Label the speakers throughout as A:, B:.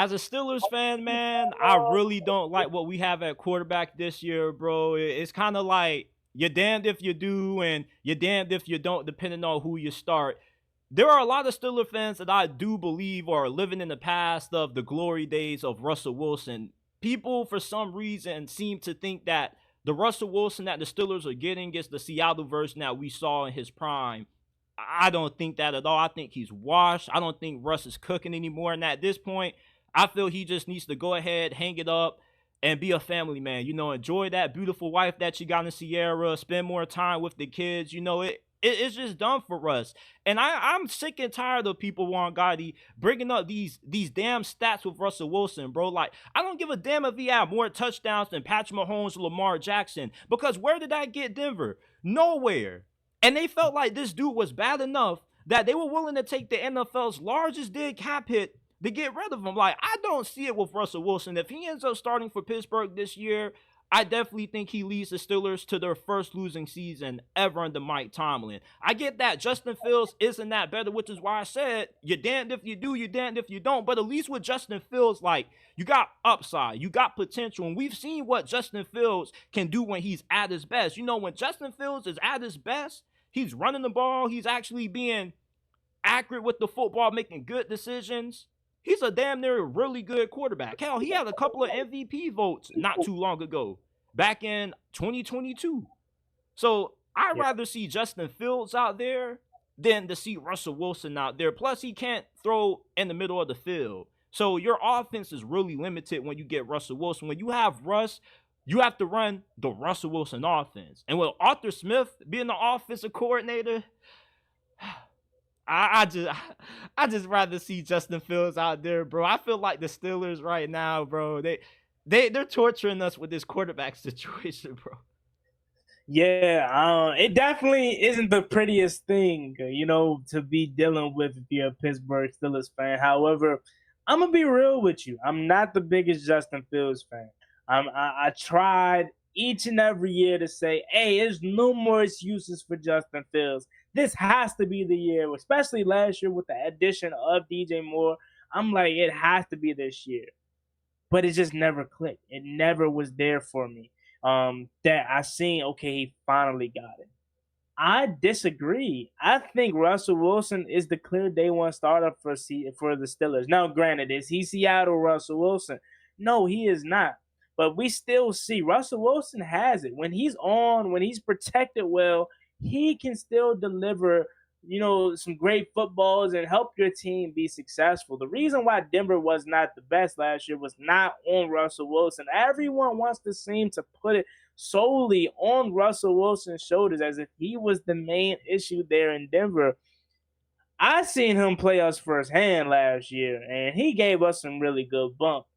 A: as a Steelers fan, man, I really don't like what we have at quarterback this year, bro. It's kind of like you're damned if you do and you're damned if you don't, depending on who you start. There are a lot of Steelers fans that I do believe are living in the past of the glory days of Russell Wilson. People, for some reason, seem to think that the Russell Wilson that the Steelers are getting is the Seattle version that we saw in his prime. I don't think that at all. I think he's washed. I don't think Russ is cooking anymore. And at this point, I feel he just needs to go ahead, hang it up, and be a family man. Enjoy that beautiful wife that you got in Sierra. Spend more time with the kids. It's just done for us. And I'm sick and tired of people, Juan Gotti, bringing up these damn stats with Russell Wilson, bro. Like, I don't give a damn if he had more touchdowns than Patrick Mahomes or Lamar Jackson. Because where did that get Denver? Nowhere. And they felt like this dude was bad enough that they were willing to take the NFL's largest dead cap hit to get rid of him. Like, I don't see it with Russell Wilson. If he ends up starting for Pittsburgh this year, I definitely think he leads the Steelers to their first losing season ever under Mike Tomlin. I get that Justin Fields isn't that better, which is why I said you're damned if you do, you're damned if you don't. But at least with Justin Fields, like, you got upside, you got potential. And we've seen what Justin Fields can do when he's at his best. When Justin Fields is at his best, he's running the ball, he's actually being accurate with the football, making good decisions. He's a damn near really good quarterback. Hell, he had a couple of MVP votes not too long ago, back in 2022. So I'd rather see Justin Fields out there than to see Russell Wilson out there. Plus, he can't throw in the middle of the field. So your offense is really limited when you get Russell Wilson. When you have Russ, you have to run the Russell Wilson offense. And with Arthur Smith being the offensive coordinator, I just rather see Justin Fields out there, bro. I feel like the Steelers right now, bro. They're torturing us with this quarterback situation, bro.
B: Yeah, it definitely isn't the prettiest thing, to be dealing with if you're a Pittsburgh Steelers fan. However, I'm gonna be real with you. I'm not the biggest Justin Fields fan. I tried each and every year to say, hey, there's no more excuses for Justin Fields. This has to be the year, especially last year with the addition of DJ Moore. I'm like, it has to be this year. But it just never clicked. It never was there for me. That I seen, okay, he finally got it. I disagree. I think Russell Wilson is the clear day one starter for the Steelers. Now, granted, is he Seattle Russell Wilson? No, he is not. But we still see Russell Wilson has it. When he's on, when he's protected well, he can still deliver, some great footballs and help your team be successful. The reason why Denver was not the best last year was not on Russell Wilson. Everyone wants to seem to put it solely on Russell Wilson's shoulders as if he was the main issue there in Denver. I seen him play us firsthand last year, and he gave us some really good bump.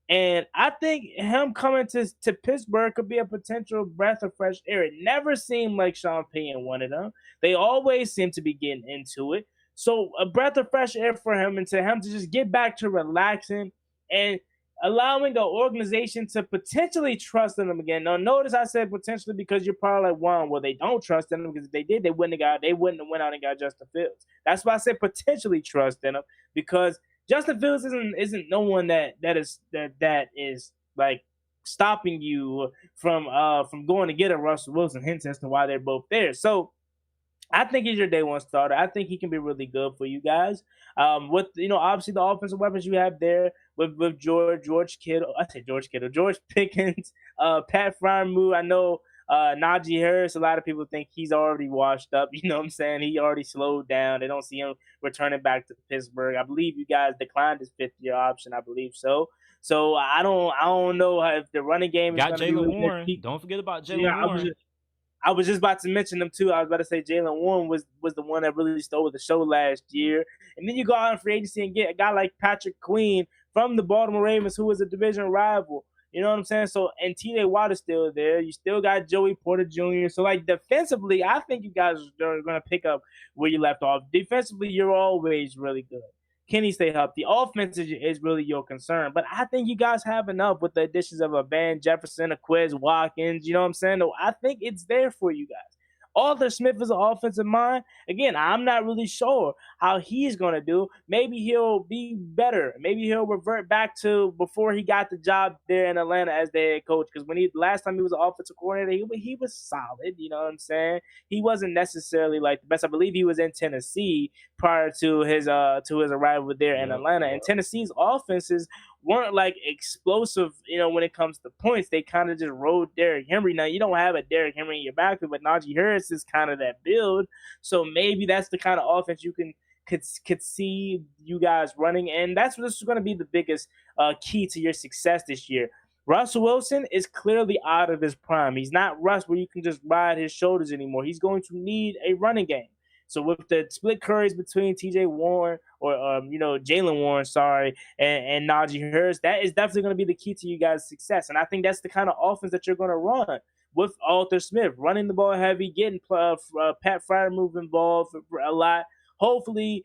B: And I think him coming to Pittsburgh could be a potential breath of fresh air. It never seemed like Sean Payton wanted him. They always seem to be getting into it. So a breath of fresh air for him, and to him to just get back to relaxing and allowing the organization to potentially trust in him again. Now, notice I said potentially because you're probably like, wow, well, they don't trust in him, because if they did, they wouldn't have went out and got Justin Fields. That's why I said potentially trust in him, because Justin Fields isn't no one that is like stopping you from going to get a Russell Wilson. Hence as to why they're both there. So I think he's your day one starter. I think he can be really good for you guys. With obviously the offensive weapons you have there with George Kittle. I say George Kittle, George Pickens, Pat Fryermuth. I know Najee Harris, a lot of people think he's already washed up. You know what I'm saying? He already slowed down. They don't see him returning back to Pittsburgh. I believe you guys declined his fifth-year option. I believe so. So I don't know if the running game
A: got Jaylen Warren. Don't forget about Jaylen Warren.
B: I was just about to mention them too. I was about to say Jaylen Warren was the one that really stole the show last year. And then you go out in free agency and get a guy like Patrick Queen from the Baltimore Ravens, who is a division rival. You know what I'm saying? So, and T.J. Watt is still there. You still got Joey Porter Jr. So, like, defensively, I think you guys are going to pick up where you left off. Defensively, you're always really good. Can he stay healthy? Offense is really your concern. But I think you guys have enough with the additions of a Van Jefferson, a Quez Watkins. You know what I'm saying? No, I think it's there for you guys. Arthur Smith is an offensive mind. Again, I'm not really sure how he's going to do. Maybe he'll be better. Maybe he'll revert back to before he got the job there in Atlanta as the head coach. Because when he last time he was an offensive coordinator, he was solid. You know what I'm saying? He wasn't necessarily like the best. I believe he was in Tennessee prior to his arrival there in
A: Yep.
B: Atlanta. And Tennessee's offenses weren't like explosive, when it comes to points. They kind of just rode Derrick Henry. Now you don't have a Derrick Henry in your backfield, but Najee Harris is kind of that build. So maybe that's the kind of offense you could see you guys running, and this is going to be the biggest key to your success this year. Russell Wilson is clearly out of his prime. He's not Russ where you can just ride his shoulders anymore. He's going to need a running game. So with the split curries between T.J. Warren or Jalen Warren, sorry, and Najee Harris, that is definitely going to be the key to you guys' success. And I think that's the kind of offense that you're going to run with Arthur Smith, running the ball heavy, getting Pat Fryermuth involved a lot. Hopefully,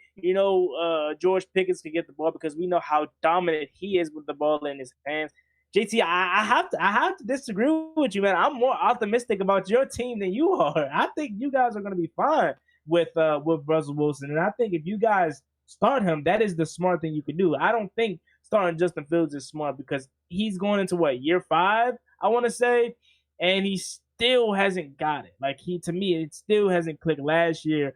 B: George Pickens can get the ball because we know how dominant he is with the ball in his hands. JT, I have to disagree with you, man. I'm more optimistic about your team than you are. I think you guys are going to be fine with Russell Wilson, and I think if you guys start him, that is the smart thing you can do. I don't think starting Justin Fields is smart because he's going into year 5, I want to say, and he still hasn't got it. Like to me, it still hasn't clicked. Last year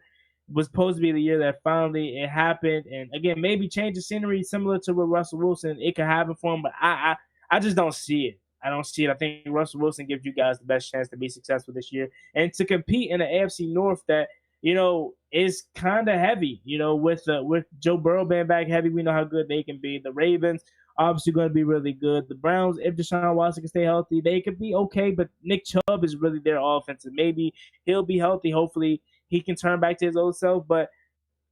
B: was supposed to be the year that finally it happened, and again, maybe change the scenery similar to with Russell Wilson, it could happen for him, but I just don't see it. I don't see it. I think Russell Wilson gives you guys the best chance to be successful this year and to compete in the AFC North that is kind of heavy. With Joe Burrow being back heavy, we know how good they can be. The Ravens obviously going to be really good. The Browns, if Deshaun Watson can stay healthy, they could be okay. But Nick Chubb is really their offense, and maybe he'll be healthy. Hopefully, he can turn back to his old self. But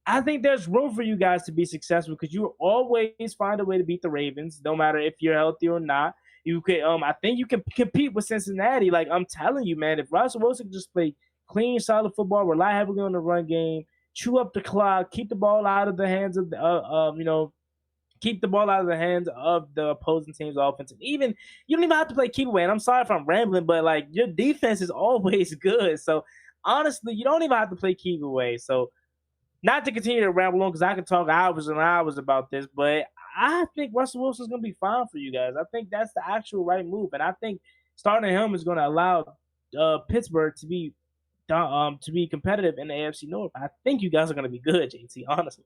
B: I think there's room for you guys to be successful because you always find a way to beat the Ravens, no matter if you're healthy or not. You could, I think you can compete with Cincinnati. Like I'm telling you, man, if Russell Wilson can just play clean, solid football, rely heavily on the run game, chew up the clock, keep the ball out of the hands of keep the ball out of the hands of the opposing team's offense. And even you don't even have to play keep away. And I'm sorry if I'm rambling, but like your defense is always good. So honestly, you don't even have to play keep away. So not to continue to ramble on because I can talk hours and hours about this, but I think Russell Wilson's going to be fine for you guys. I think that's the actual right move, and I think starting him is going to allow Pittsburgh to be competitive in the AFC North. I think you guys are going to be good, JT. Honestly,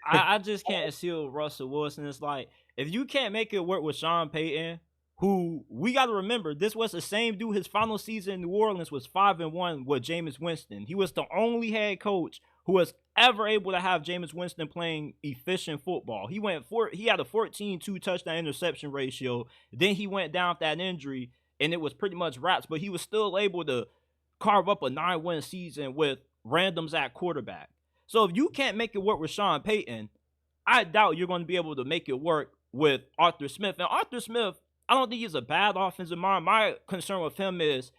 A: I just can't seal Russell Wilson. It's like if you can't make it work with Sean Payton, who we got to remember, this was the same dude. His final season in New Orleans was 5-1 with Jameis Winston. He was the only head coach who was ever able to have Jameis Winston playing efficient football. He had a 14-2 touchdown interception ratio. Then he went down with that injury, and it was pretty much wraps. But he was still able to carve up a 9-win season with randoms at quarterback. So if you can't make it work with Sean Payton, I doubt you're going to be able to make it work with Arthur Smith. And Arthur Smith, I don't think he's a bad offensive mind. My concern with him is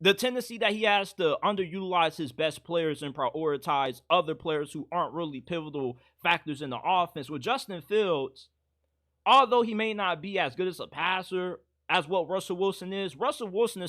A: the tendency that he has to underutilize his best players and prioritize other players who aren't really pivotal factors in the offense. With Justin Fields, although he may not be as good as a passer as what Russell Wilson is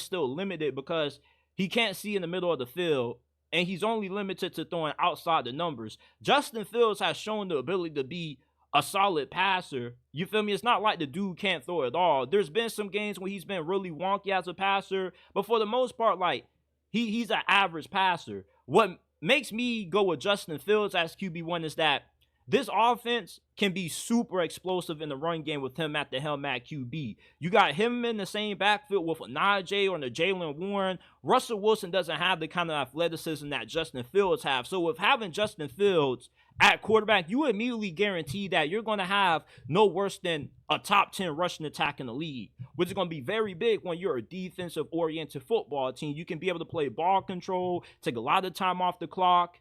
A: still limited because he can't see in the middle of the field, and he's only limited to throwing outside the numbers. Justin Fields has shown the ability to be a solid passer. You feel me? It's not like the dude can't throw at all. There's been some games where he's been really wonky as a passer, but for the most part, like he's an average passer. What makes me go with Justin Fields as QB1 is that this offense can be super explosive in the run game with him at the helm at QB. You got him in the same backfield with a Najee or a Jalen Warren. Russell Wilson doesn't have the kind of athleticism that Justin Fields have. So with having Justin Fields at quarterback, you immediately guarantee that you're going to have no worse than a top 10 rushing attack in the league, which is going to be very big when you're a defensive-oriented football team. You can be able to play ball control, take a lot of time off the clock.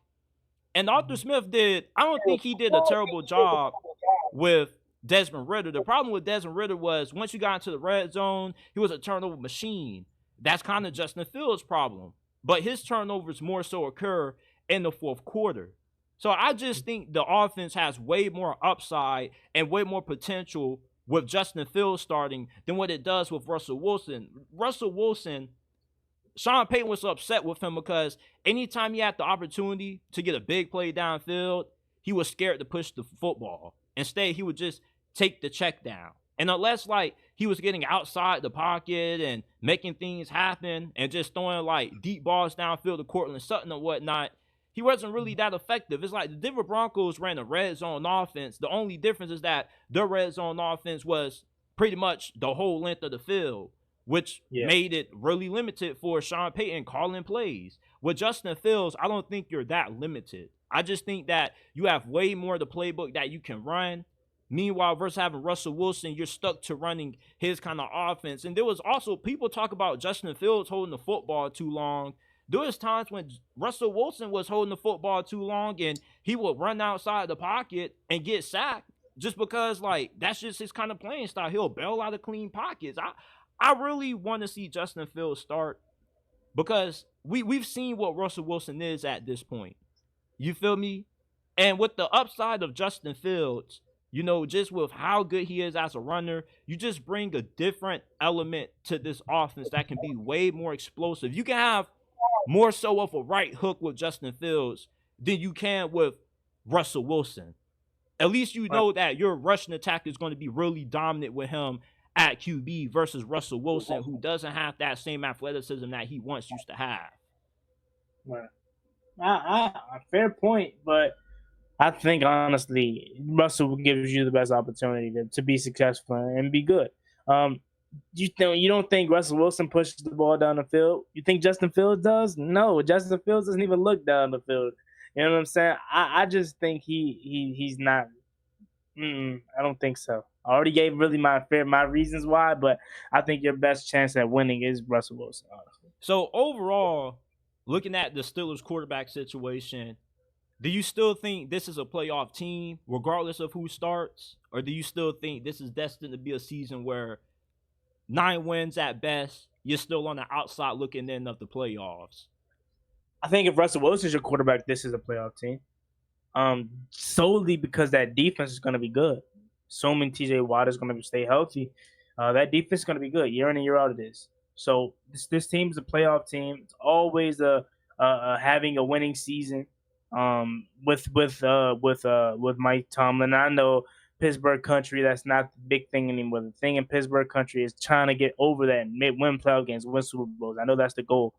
A: And Arthur Smith I don't think he did a terrible job with Desmond Ridder. The problem with Desmond Ridder was once you got into the red zone, he was a turnover machine. That's kind of Justin Fields' problem. But his turnovers more so occur in the fourth quarter. So I just think the offense has way more upside and way more potential with Justin Fields starting than what it does with Russell Wilson. Russell Wilson Sean Payton was upset with him because anytime he had the opportunity to get a big play downfield, he was scared to push the football. Instead, he would just take the check down. And unless like he was getting outside the pocket and making things happen and just throwing like deep balls downfield to Cortland Sutton or whatnot, he wasn't really that effective. It's like the Denver Broncos ran a red zone offense. The only difference is that their red zone offense was pretty much the whole length of the field, which made it really limited for Sean Payton calling plays. With Justin Fields, I don't think you're that limited. I just think that you have way more of the playbook that you can run. Meanwhile, versus having Russell Wilson, you're stuck to running his kind of offense. And there was also, people talk about Justin Fields holding the football too long. There was times when Russell Wilson was holding the football too long and he would run outside the pocket and get sacked just because, like, that's just his kind of playing style. He'll bail out of clean pockets. I really want to see Justin Fields start because we've seen what Russell Wilson is at this point. You feel me? And with the upside of Justin Fields, you know, just with how good he is as a runner, you just bring a different element to this offense that can be way more explosive. You can have more so of a right hook with Justin Fields than you can with Russell Wilson. At least you know that your rushing attack is going to be really dominant with him at QB versus Russell Wilson, who doesn't have that same athleticism that he once used to have.
B: Right. A fair point, but I think honestly, Russell gives you the best opportunity to be successful and be good. You don't think Russell Wilson pushes the ball down the field? You think Justin Fields does? No, Justin Fields doesn't even look down the field. You know what I'm saying? I just think he's not. I don't think so. I already gave really my reasons why, but I think your best chance at winning is Russell Wilson, honestly.
A: So overall, looking at the Steelers quarterback situation, do you still think this is a playoff team, regardless of who starts? Or do you still think this is destined to be a season where 9 wins at best, you're still on the outside looking in of the playoffs?
B: I think if Russell Wilson's your quarterback, this is a playoff team. Solely because that defense is going to be good. Assuming TJ Watt is going to stay healthy, that defense is going to be good year in and year out. It is. So this team is a playoff team. It's always having a winning season. With Mike Tomlin. I know Pittsburgh country, that's not the big thing anymore. The thing in Pittsburgh country is trying to get over that and win playoff games, win Super Bowls. I know that's the goal.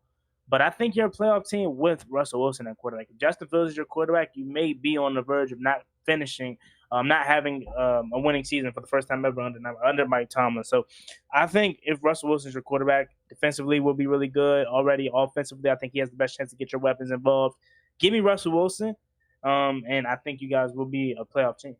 B: But I think you're a playoff team with Russell Wilson at quarterback. If Justin Fields is your quarterback, you may be on the verge of not finishing, not having a winning season for the first time ever under Mike Tomlin. So I think if Russell Wilson is your quarterback, defensively will be really good already. Offensively, I think he has the best chance to get your weapons involved. Give me Russell Wilson, and I think you guys will be a playoff team.